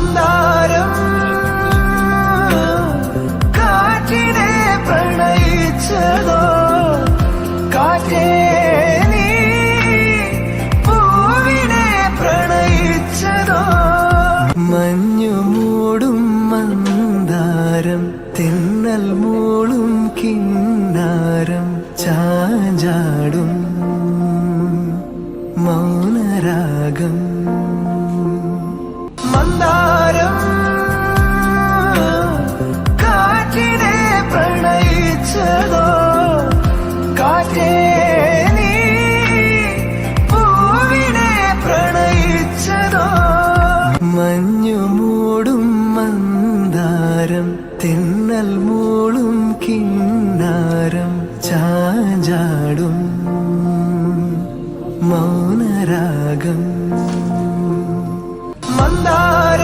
മന്ദാരം കാറ്റിനെ പ്രണയിച്ചതോ കാറ്റേ നീ പൂവിനെ പ്രണയിച്ചതോ മഞ്ഞു മൂടും മന്ദാരം തെന്നൽ മൂളും കിന്നാരം ചാഞ്ചാടും മൗനരാഗം മന്ദാരം കാറ്റിനെ പ്രണയിച്ചതോ കാറ്റേ നീ പൂവിനെ പ്രണയിച്ചതോ മഞ്ഞു മൂടും മന്ദാരം തെന്നൽ മൂളും കിന്ന